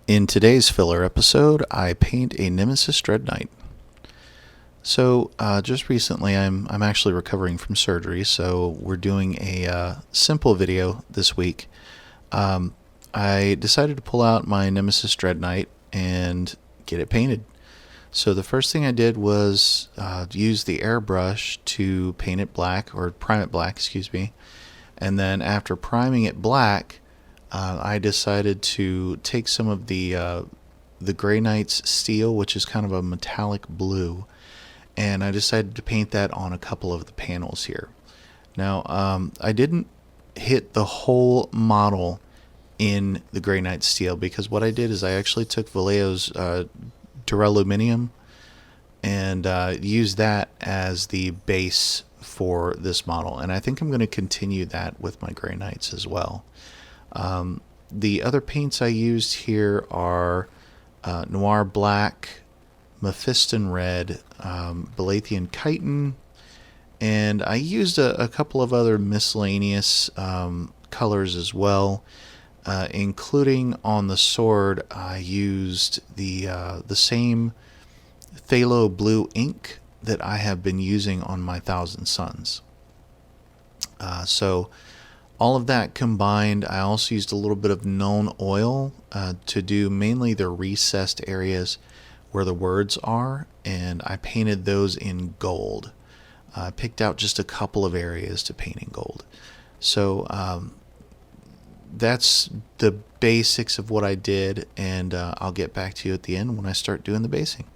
In today's filler episode, I paint a Nemesis Dreadknight. So, just recently, I'm actually recovering from surgery, so we're doing a simple video this week. I decided to pull out my Nemesis Dreadknight and get it painted. So the first thing I did was use the airbrush to paint it black, or prime it black, excuse me. And then after priming it black, I decided to take some of the Grey Knight's steel, which is kind of a metallic blue, and I decided to paint that on a couple of the panels here. Now, I didn't hit the whole model in the Grey Knight steel, because what I did is I actually took Vallejo's Duraluminium and used that as the base for this model, and I think I'm going to continue that with my Grey Knights as well. The other paints I used here are Noir Black, Mephiston Red, Balathean Chitin, and I used a couple of other miscellaneous colors as well, including on the sword. I used the same phthalo blue ink that I have been using on my Thousand Suns. So all of that combined, I also used a little bit of known oil to do mainly the recessed areas where the words are, and I painted those in gold. I picked out just a couple of areas to paint in gold. So that's the basics of what I did, and I'll get back to you at the end when I start doing the basing.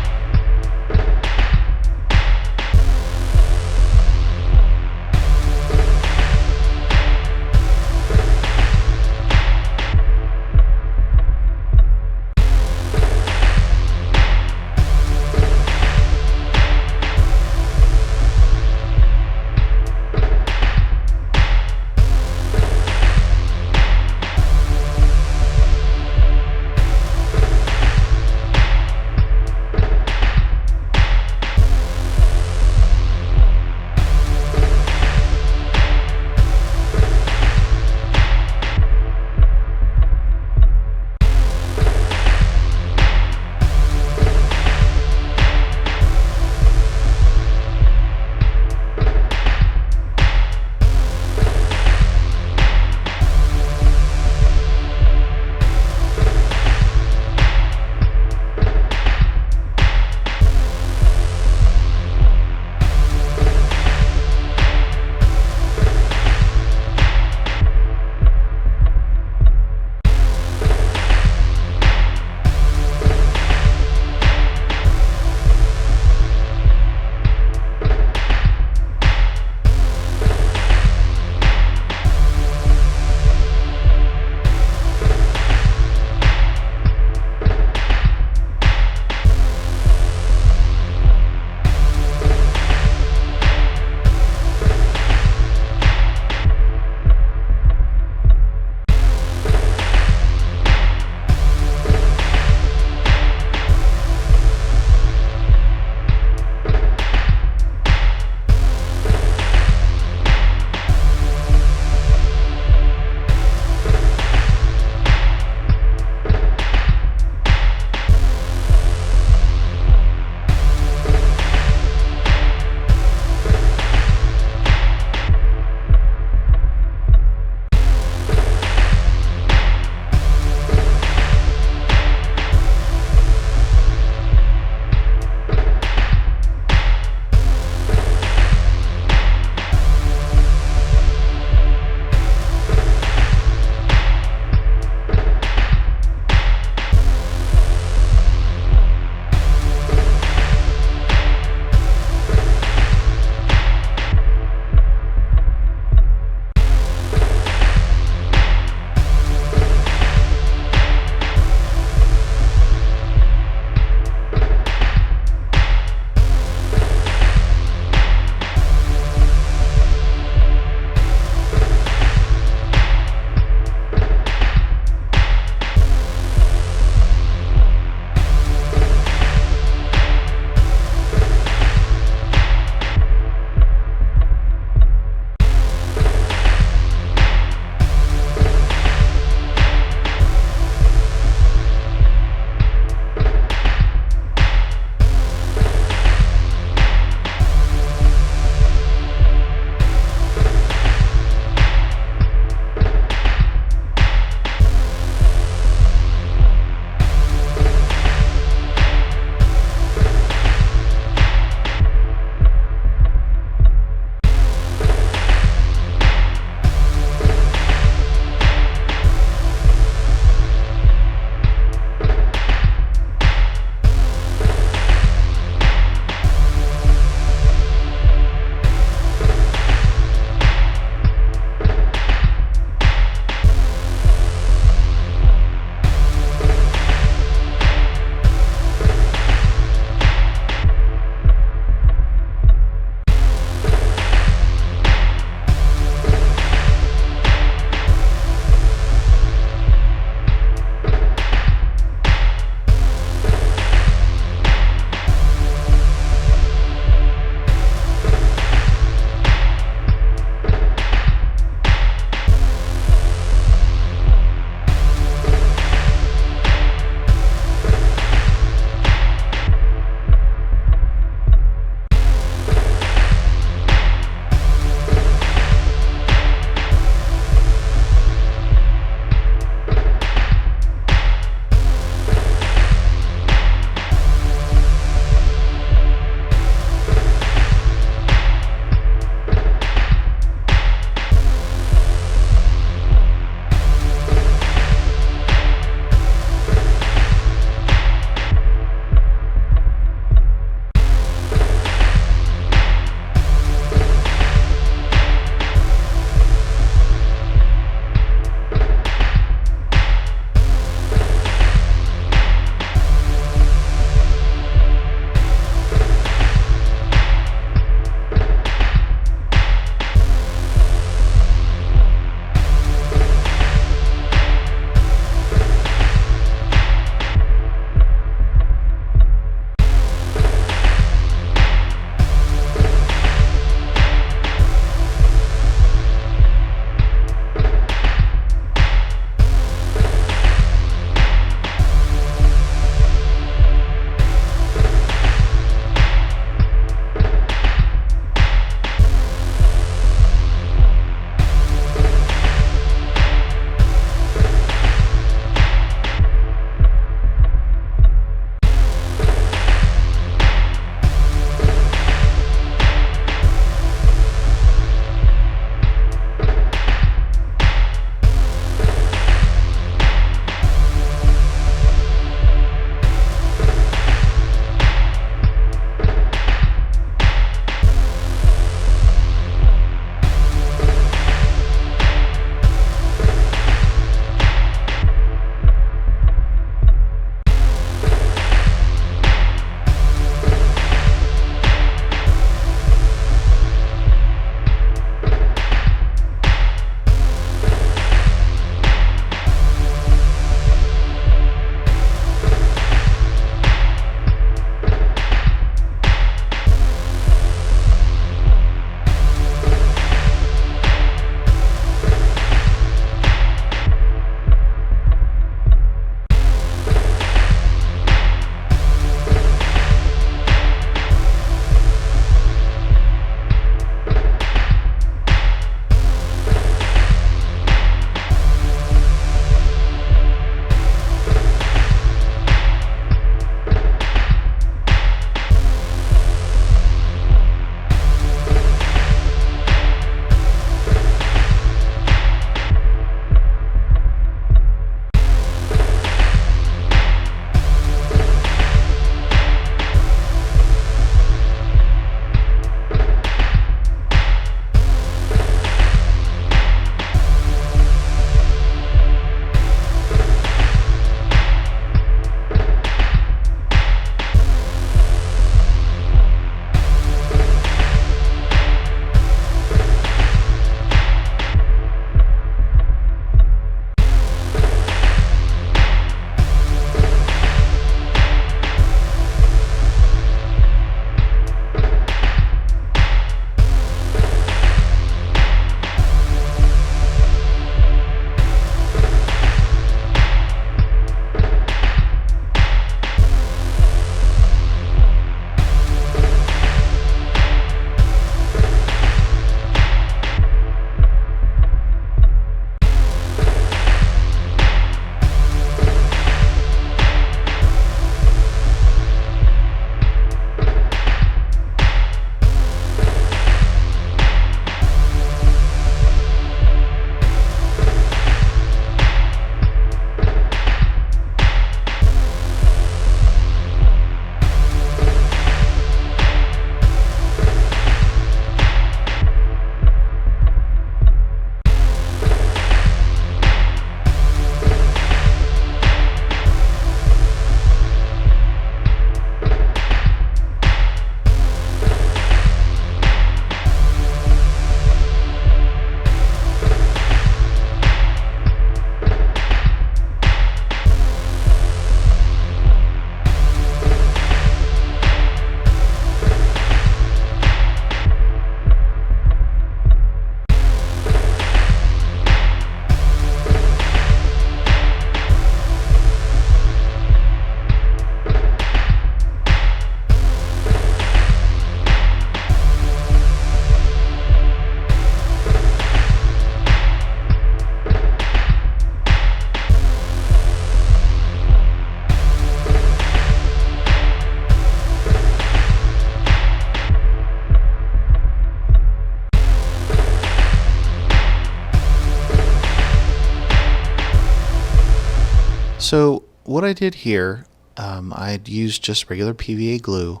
So what I did here, I'd used just regular PVA glue,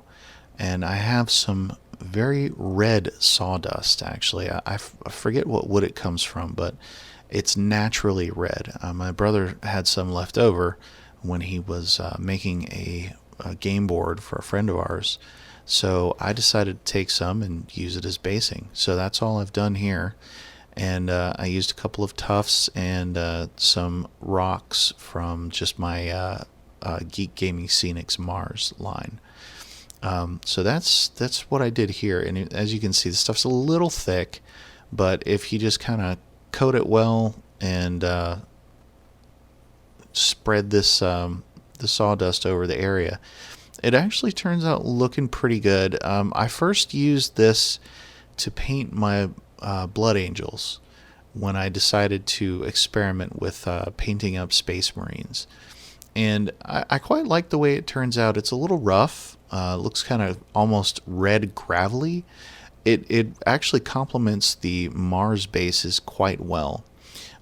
and I have some very red sawdust. Actually, I forget what wood it comes from, but it's naturally red. My brother had some left over when he was making a game board for a friend of ours. So I decided to take some and use it as basing. So that's all I've done here. And I used a couple of tufts and some rocks from just my Geek Gaming Scenics Mars line. So that's what I did here. And as you can see, the stuff's a little thick, but if you just kind of coat it well and spread this the sawdust over the area, it actually turns out looking pretty good. I first used this to paint my Blood Angels when I decided to experiment with painting up Space Marines. And I quite like the way it turns out. It's a little rough. Looks kind of almost red gravelly. It actually complements the Mars bases quite well.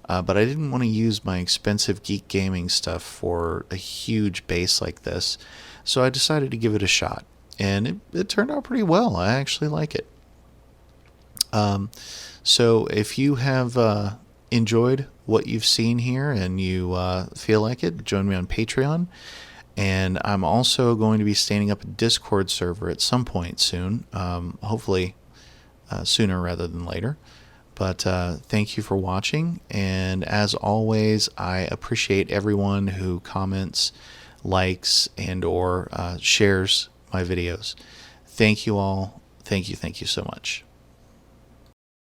But I didn't want to use my expensive Geek Gaming stuff for a huge base like this, so I decided to give it a shot. And it turned out pretty well. I actually like it. So if you have enjoyed what you've seen here and you feel like it, join me on Patreon. And I'm also going to be standing up a Discord server at some point soon, hopefully sooner rather than later. But thank you for watching, and as always, I appreciate everyone who comments, likes, and or shares my videos. Thank you all. Thank you so much.